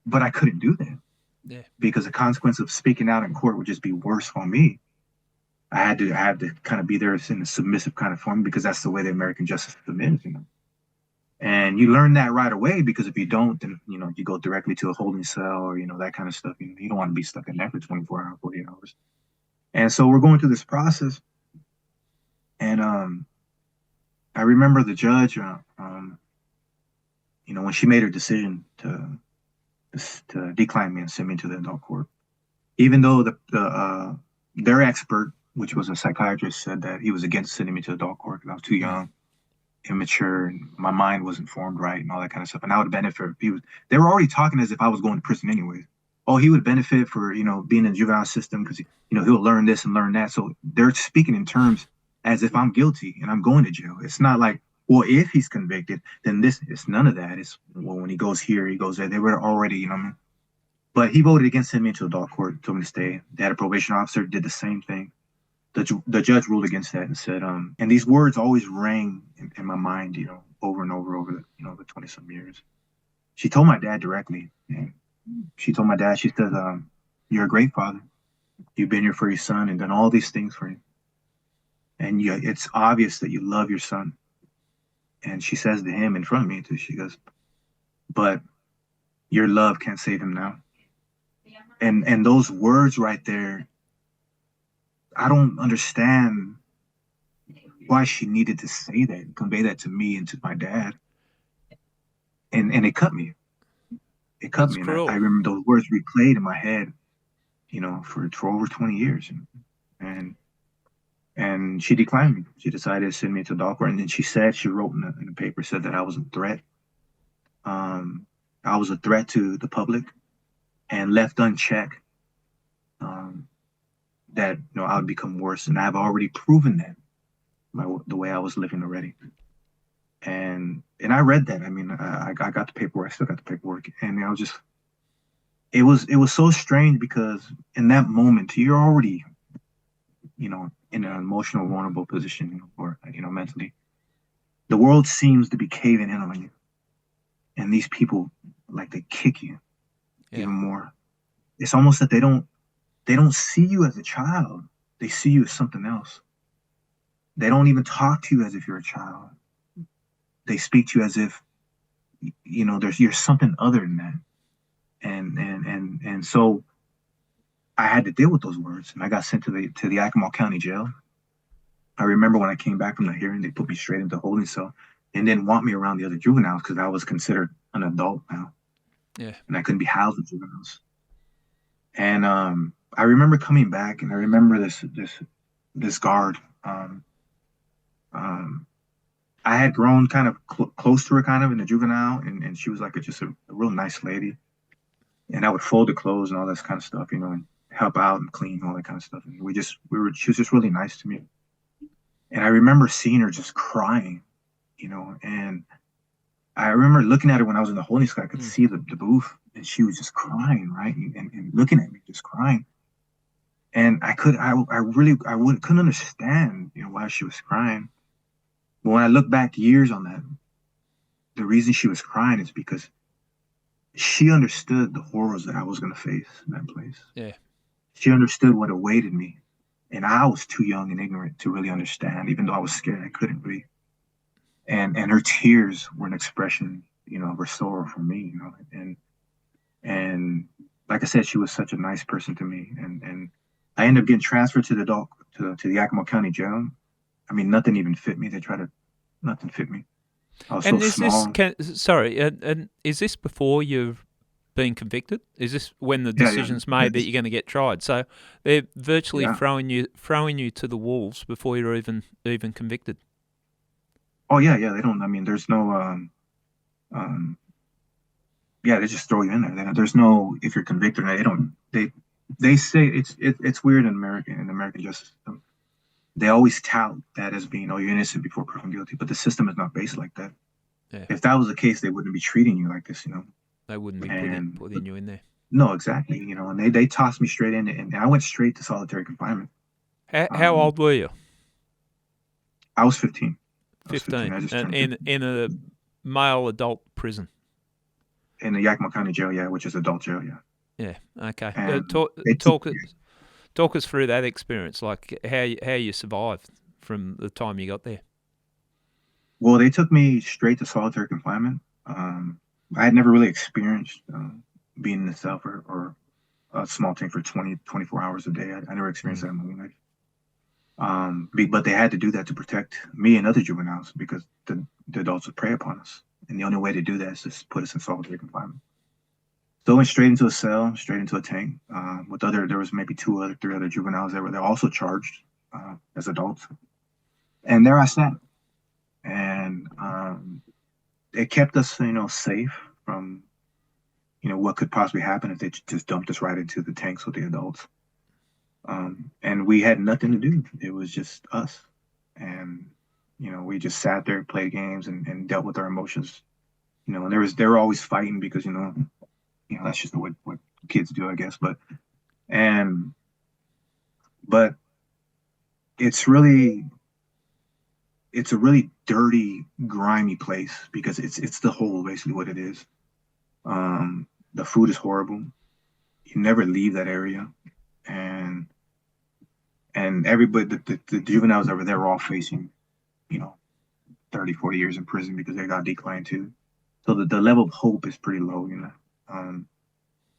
But I couldn't do that.
Yeah.
Because the consequence of speaking out in court would just be worse on me. I had to kind of be there in a submissive kind of form, because that's the way the American justice system is, you know. And you learn that right away, because if you don't, then, you know, you go directly to a holding cell, or, you know, that kind of stuff. You know, you don't want to be stuck in there for 24 hours, 48 hours. And so we're going through this process. And I remember the judge, you know, when she made her decision to decline me and send me to the adult court, even though their expert, which was a psychiatrist, said that he was against sending me to adult court because I was too young, immature, and my mind wasn't formed right, and all that kind of stuff. And I would benefit if he was. They were already talking as if I was going to prison anyways. Oh, he would benefit for, you know, being in the juvenile system because, you know, he'll learn this and learn that. So they're speaking in terms as if I'm guilty and I'm going to jail. It's not like, well, if he's convicted, then this. It's none of that. It's, well, when he goes here, he goes there. They were already, you know what I mean? But he voted against sending me to adult court, told me to stay. They had a probation officer, did the same thing. The judge ruled against that and said, and these words always rang in my mind, you know, over and over the, you know, the 20-some years. She told my dad directly, and she told my dad, she said, you're a great father. You've been here for your son and done all these things for him. And it's obvious that you love your son. And she says to him in front of me, too, she goes, but your love can't save him now. And those words right there, I don't understand why she needed to say that and convey that to me and to my dad. And it cut me. It cut me. And I remember those words replayed in my head, you know, for over 20 years. And she declined me. She decided to send me to adult court. And then she wrote in the paper, said that I was a threat. I was a threat to the public, and left unchecked, that, you know, I would become worse. And I've already proven that the way I was living already. And I read that. I mean, I got the paperwork. I still got the paperwork. And I was just, it was so strange, because in that moment, you're already, you know, in an emotional, vulnerable position, you know, or, you know, mentally. The world seems to be caving in on you. And these people, like, they kick you even more. It's almost that they don't see you as a child. They see you as something else. They don't even talk to you as if you're a child. They speak to you as if, you know, you're something other than that. And so I had to deal with those words, and I got sent to the Yakima County Jail. I remember when I came back from the hearing, they put me straight into holding cell and didn't want me around the other juveniles because I was considered an adult now.
Yeah.
And I couldn't be housed with juveniles. And I remember coming back, and I remember this guard. I had grown kind of close to her, kind of in the juvenile, and she was like just a real nice lady. And I would fold the clothes and all this kind of stuff, you know, and help out and clean, all that kind of stuff. And she was just really nice to me. And I remember seeing her just crying, you know, and I remember looking at her when I was in the holding cell. I could see the booth, and she was just crying, right, and looking at me, just crying. And I couldn't understand, you know, why she was crying. But when I look back years on that, the reason she was crying is because she understood the horrors that I was going to face in that place.
Yeah.
She understood what awaited me. And I was too young and ignorant to really understand. Even though I was scared, I couldn't really. And her tears were an expression, you know, of her sorrow for me, you know. And like I said, she was such a nice person to me. And I ended up getting transferred to the Yakima County Jail. I mean, nothing even fit me. Nothing fit me. I was so
And is
small.
and is this before you've been convicted? Is this when the
Yeah, yeah,
decision's made that you're going to get tried? So they're virtually
yeah.
throwing you to the wolves before you're even convicted.
Oh yeah, yeah. They don't. I mean, there's no. Um, yeah, they just throw you in there. There's no if you're convicted. They don't. They say it's weird in the American justice system. They always tout that as being, oh, you're innocent before proven guilty, but the system is not based like that.
Yeah,
If that was the case, they wouldn't be treating you like this,
they wouldn't be
And
putting you in there.
no, exactly, and they tossed me straight in, and I went straight to solitary confinement.
How old were you?
I was 15. I was 15.
15,
I just
and
turned
in
15
a male adult prison.
in the Yakima County Jail, yeah, which is adult jail, yeah.
Yeah. Okay.
And
Talk
they took,
talk talk us through that experience, like how you survived from the time you got there.
well, they took me straight to solitary confinement. I had never really experienced being in a cell or a small tank for 24 hours a day. I never experienced that in my life. But they had to do that to protect me and other juveniles because the adults would prey upon us. And the only way to do that is to put us in solitary confinement. So I went straight into a cell, straight into a tank there was maybe three other juveniles that they're also charged as adults. And there I sat. And it kept us, safe from, what could possibly happen if they just dumped us right into the tanks with the adults. And we had nothing to do. It was just us. And, we just sat there, played games and dealt with our emotions. And they were always fighting because, that's just what kids do, I guess. But it's a really dirty, grimy place because it's the hole, basically what it is. The food is horrible. You never leave that area. And everybody, the juveniles over there were all facing, 30, 40 years in prison because they got declined too. So the level of hope is pretty low,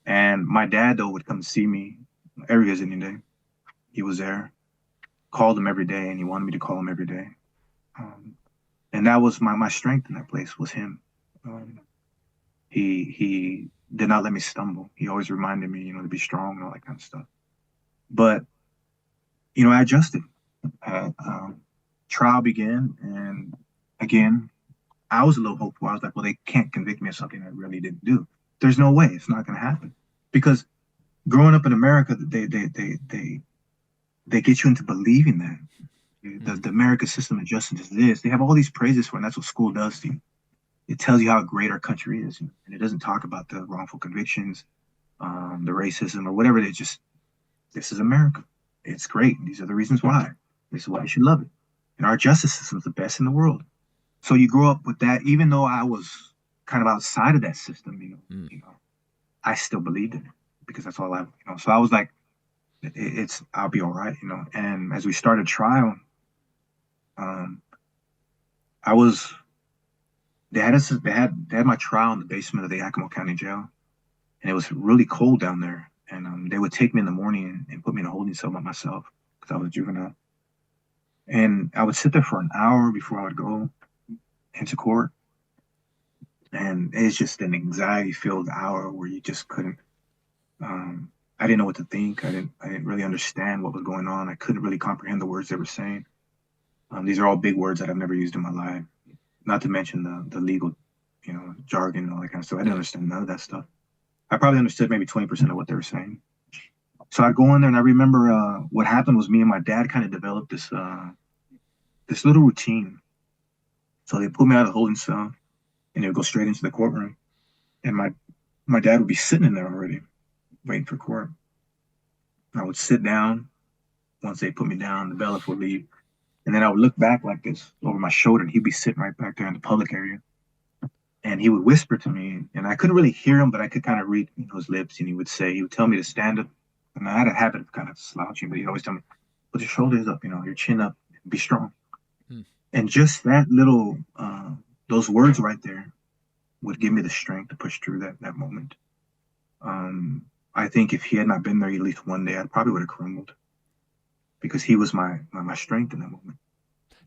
And my dad, though, would come see me every visiting day. He was there, called him every day, and he wanted me to call him every day. And that was my strength in that place was him. He did not let me stumble. He always reminded me, to be strong and all that kind of stuff. But, I adjusted. Trial began, and again, I was a little hopeful. I was like, well, they can't convict me of something I really didn't do. There's no way. It's not going to happen. Because growing up in America, they get you into believing that. The American system of justice is this. They have all these praises for it, and that's what school does to you. It tells you how great our country is, and it doesn't talk about the wrongful convictions, the racism, or whatever. This is America. It's great. These are the reasons why. This is why you should love it. And our justice system is the best in the world. So you grow up with that, even though I was kind of outside of that system, I still believed in it because that's all So I was like, I'll be all right, And as we started trial, they had my trial in the basement of the Yakima County Jail, and it was really cold down there. And they would take me in the morning and put me in a holding cell by myself because I was a juvenile. And I would sit there for an hour before I would go into court. And it's just an anxiety-filled hour where you just couldn't. I didn't know what to think. I didn't really understand what was going on. I couldn't really comprehend the words they were saying. These are all big words that I've never used in my life. Not to mention the legal, jargon and all that kind of stuff. I didn't understand none of that stuff. I probably understood maybe 20% of what they were saying. So I go in there, and I remember what happened was me and my dad kind of developed this little routine. So they put me out of the holding cell, and they would go straight into the courtroom. And my dad would be sitting in there already, waiting for court. I would sit down. Once they put me down, the bailiff would leave. And then I would look back like this over my shoulder, and he'd be sitting right back there in the public area. And he would whisper to me, and I couldn't really hear him, but I could kind of read his lips. And he would tell me to stand up. And I had a habit of kind of slouching, but he'd always tell me, put your shoulders up, your chin up, be strong. And just that little, those words right there would give me the strength to push through that moment. I think if he had not been there at least one day, I probably would have crumbled because he was my strength in that moment.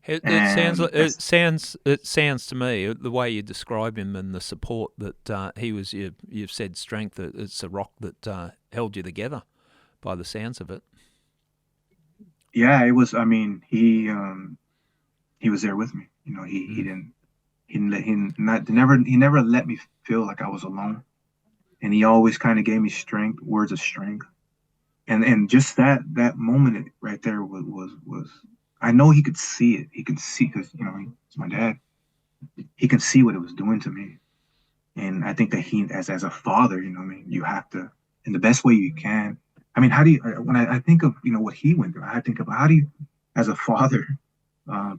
It sounds
And
like, it sounds to me the way you describe him and the support that he was. You've said strength. It's a rock that held you together, by the sounds of it.
yeah, it was. I mean, he was there with me. You know, he never let me feel like I was alone, and he always kind of gave me strength, words of strength, and just that moment right there was. I know he could see it. He could see, because you know he's my dad. He can see what it was doing to me, and I think that he, as a father, you know, I mean, you have to, in the best way you can. I mean, how do you, when I think of, you know, what he went through, I think of how do you, as a father,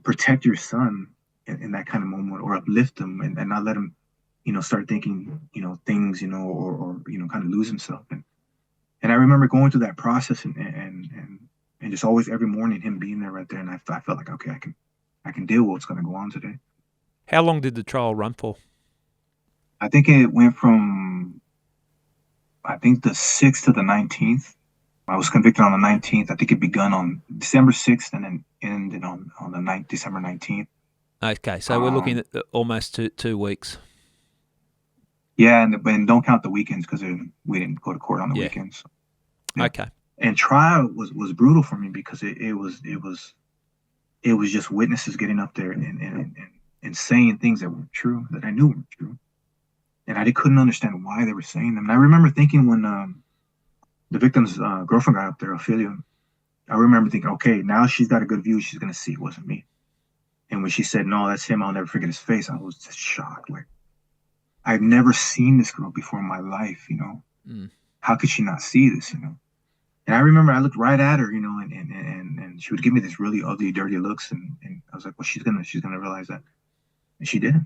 protect your son in that kind of moment, or uplift him, and not let him, you know, start thinking, you know, things, you know, or you know, kind of lose himself. And I remember going through that process, and just always every morning him being there right there, and I felt like, okay, I can deal with what's going to go on today.
How long did the trial run for?
I think it went from, I think, the 6th to the 19th. I was convicted on the 19th. I think it begun on December 6th and then ended on the 9th, December 19th.
Okay, so we're looking at almost 2 weeks.
Yeah, and don't count the weekends, because we didn't go to court on the
Yeah.
weekends.
Yeah. Okay.
And trial was brutal for me, because it was just witnesses getting up there and saying things that weren't true, that I knew weren't true, and I couldn't understand why they were saying them. And I remember thinking, when the victim's girlfriend got up there, Ophelia, I remember thinking, okay, now she's got a good view. She's gonna see it wasn't me. And when she said, no, that's him, I'll never forget his face, I was just shocked. Like, I've never seen this girl before in my life, you know. How could she not see this, you know? And I remember I looked right at her, you know, and she would give me this really ugly, dirty looks, and I was like, well, she's gonna realize that. And she didn't.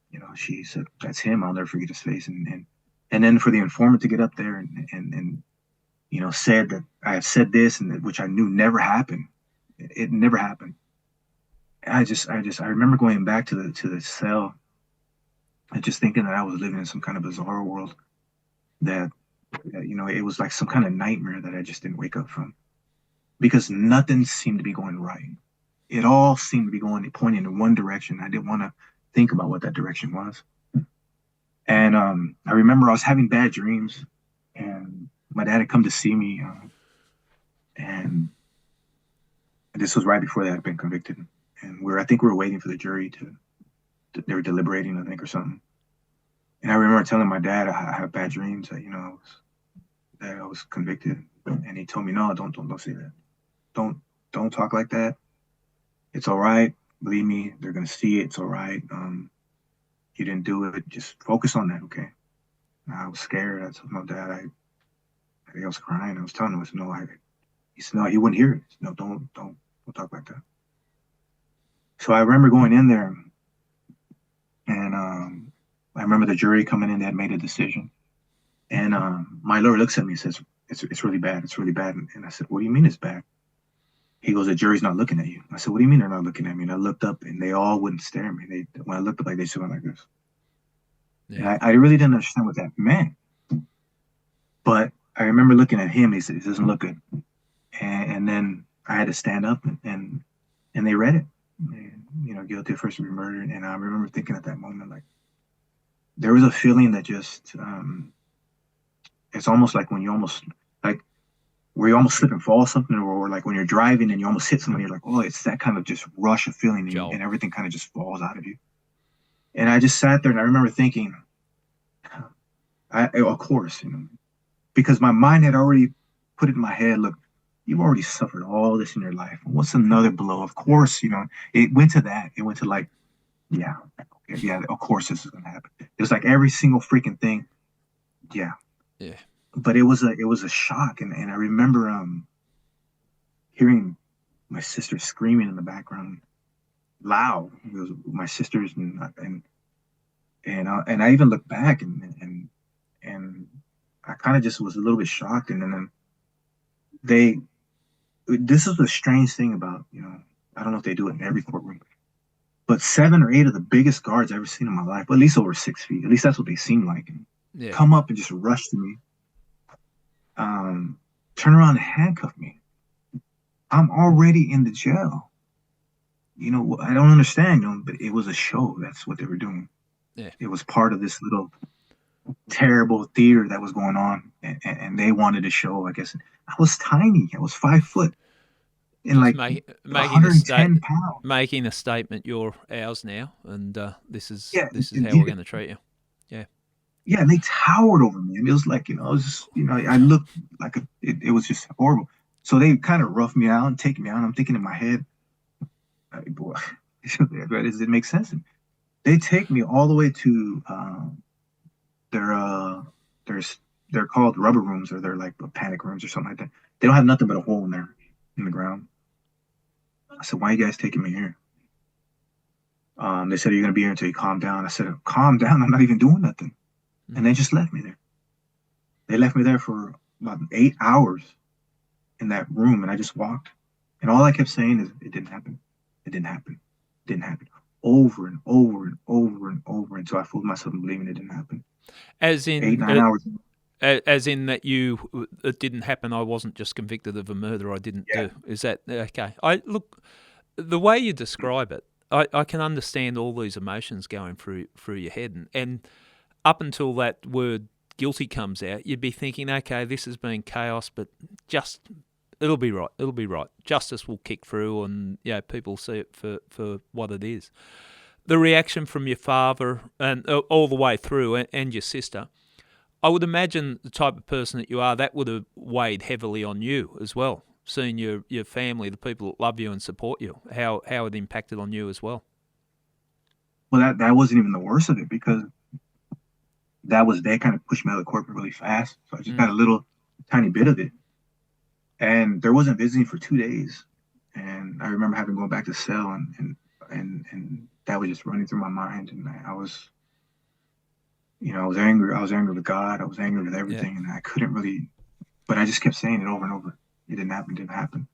You know, she said, that's him, I'll never forget his face. And then for the informant to get up there and you know, said that I have said this, and which I knew never happened. It never happened. I remember going back to the cell and just thinking that I was living in some kind of bizarre world, that you know, it was like some kind of nightmare that I just didn't wake up from, because nothing seemed to be going right. It all seemed to be pointing in one direction. I didn't want to think about what that direction was. And I remember I was having bad dreams, and my dad had come to see me, and this was right before they had been convicted. And I think we were waiting for the jury they were deliberating, I think, or something. And I remember telling my dad I have bad dreams, that, you know, that I was convicted. And he told me, no, don't say that. Don't talk like that. It's all right. Believe me, they're gonna see it. It's all right. You didn't do it. Just focus on that, okay? And I was scared. I told my dad, I think I was crying. I was telling him, I said, no, he said, no, he wouldn't hear it. Said, no, don't talk like that. So I remember going in there, and I remember the jury coming in. They had made a decision, and my lawyer looks at me and says, it's really bad. It's really bad. And I said, what do you mean it's bad? He goes, the jury's not looking at you. I said, what do you mean they're not looking at me? And I looked up, and they all wouldn't stare at me. When I looked up, like, they just went like this. Yeah. And I really didn't understand what that meant. But I remember looking at him. He said, it doesn't look good. And then I had to stand up, and they read it. And, you know, guilty of first degree murder. And I remember thinking at that moment, like, there was a feeling that just, it's almost like when you almost, like, where you almost slip and fall something, or like when you're driving and you almost hit someone, you're like, oh, it's that kind of just rush of feeling, and everything kind of just falls out of you. And I just sat there, and I remember thinking, of course, you know, because my mind had already put it in my head, look, you've already suffered all this in your life. What's another blow? Of course, you know, it went to that. It went to like, yeah, okay, yeah, of course this is going to happen. It was like every single freaking thing. Yeah.
Yeah.
But it was a shock. And I remember hearing my sister screaming in the background loud. It was my sisters, and I even looked back, and I kind of just was a little bit shocked. And then this is the strange thing about, you know, I don't know if they do it in every courtroom, but 7 or 8 of the biggest guards I've ever seen in my life, at least over 6 feet, at least that's what they seem like, come up and just rush to me, turn around and handcuff me. I'm already in the jail. I don't understand, but it was a show. That's what they were doing.
Yeah.
It was part of this little terrible theater that was going on, and they wanted to show. I guess I was tiny. I was 5 foot and
Just
like
making
110 pounds.
making a statement. You're ours now, and this is
Yeah,
how we're going to treat you. Yeah.
yeah, and they towered over me, and it was like, it was just, I looked like it was just horrible. So they kind of roughed me out and take me out. I'm thinking in my head, boy, does it make sense? And they take me all the way to their there's they're called rubber rooms, or they're like panic rooms or something like that. They don't have nothing but a hole in there in the ground. I said, why are you guys taking me here? They said, you're gonna be here until you calm down. I said, calm down, I'm not even doing nothing. And they just left me there. They left me there for about 8 hours in that room, and I just walked. And all I kept saying is, it didn't happen. It didn't happen. It didn't happen. Over and over and over and over until I fooled myself in believing it didn't happen.
As in
8-9 hours.
As in that it didn't happen. I wasn't just convicted of a murder I didn't do. Is that okay? The way you describe it, I can understand all these emotions going through your head, and up until that word guilty comes out, you'd be thinking, okay, this has been chaos, but just it'll be right. It'll be right. Justice will kick through, and people see it for what it is. The reaction from your father and all the way through, and your sister, I would imagine the type of person that you are, that would have weighed heavily on you as well. Seeing your family, the people that love you and support you, how it impacted on you as well.
Well, that wasn't even the worst of it, because they kind of pushed me out of corporate really fast. So I just got a little tiny bit of it. And there wasn't visiting for 2 days. And I remember having to go back to cell, and that was just running through my mind. And I was, I was angry. I was angry with God. I was angry with everything. And I couldn't really, but I just kept saying it over and over. It didn't happen. It didn't happen.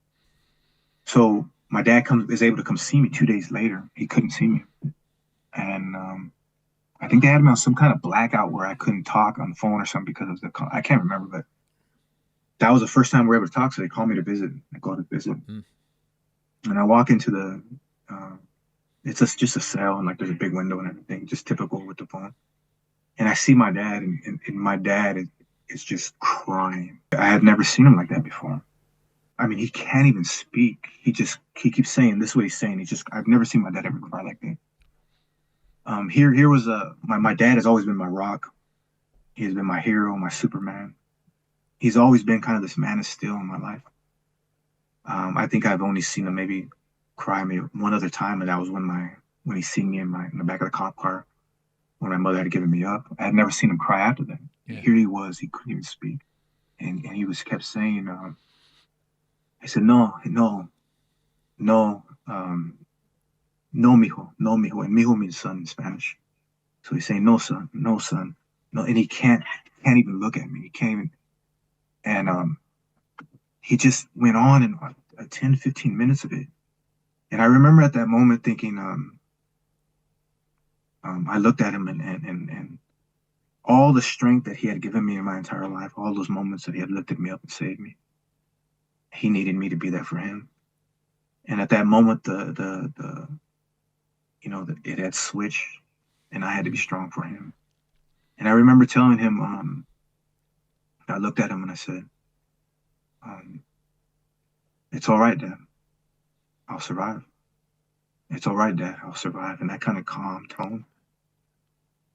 So my dad is able to come see me 2 days later. He couldn't see me. And I think they had me on some kind of blackout where I couldn't talk on the phone or something because of I can't remember, but that was the first time we were able to talk. So they called me to visit. I go to visit, and I walk into the, it's just a cell, and like there's a big window and everything, just typical with the phone. And I see my dad, and my dad is just crying. I had never seen him like that before. I mean, he can't even speak. He keeps saying, this is what he's saying. I've never seen my dad ever cry like that. Here was my dad has always been my rock. He has been my hero, my Superman. He's always been kind of this man of steel in my life. I think I've only seen him maybe cry me one other time, and that was when he seen me in the back of the cop car when my mother had given me up. I had never seen him cry after that. Yeah. Here he was, he couldn't even speak, and he kept saying, he said, no, mijo, and mijo means son in Spanish. So he's saying, no, son, no, and he can't even look at me. He can't even, and he just went on and 10, 15 minutes of it. And I remember at that moment thinking, I looked at him, and all the strength that he had given me in my entire life, all those moments that he had lifted me up and saved me, he needed me to be there for him. And at that moment, it had switched, and I had to be strong for him. And I remember telling him, I looked at him and I said, it's all right, Dad. I'll survive. It's all right, Dad. I'll survive. And that kind of calm tone.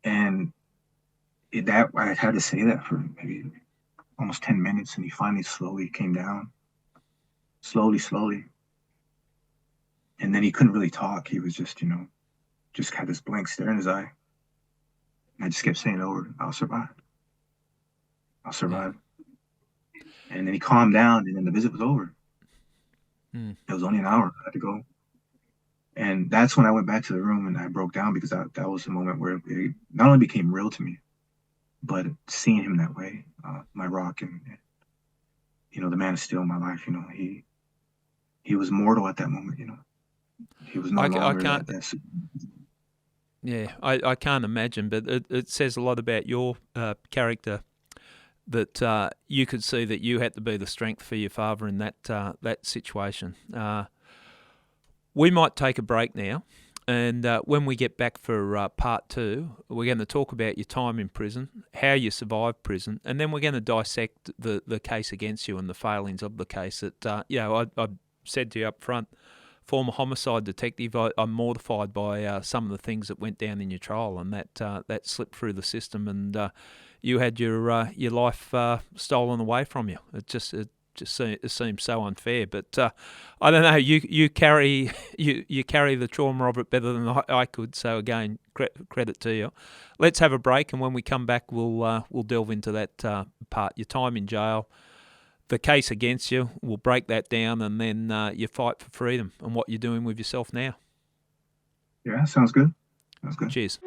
And I had to say that for maybe almost 10 minutes, and he finally slowly came down. Slowly. And then he couldn't really talk. He was just had this blank stare in his eye. And I just kept saying over, I'll survive. I'll survive. And then he calmed down, and then the visit was over. It was only an hour. I had to go. And that's when I went back to the room and I broke down, because that was the moment where it not only became real to me, but seeing him that way, my rock, and the man of steel in my life, he was mortal at that moment, He was no longer that.
Yeah, I can't imagine, but it says a lot about your character, that you could see that you had to be the strength for your father in that situation. We might take a break now, and when we get back for part 2, we're going to talk about your time in prison, how you survived prison, and then we're going to dissect the case against you and the failings of the case. That I said to you up front, former homicide detective, I'm mortified by some of the things that went down in your trial, and that slipped through the system, and you had your life stolen away from you. It seems so unfair, but I don't know. You carry the trauma of it better than I could. So again, credit to you. Let's have a break, and when we come back, we'll delve into that part. Your time in jail, the case against you. We'll break that down, and then your fight for freedom and what you're doing with yourself now.
Yeah, sounds good. Sounds good.
Cheers.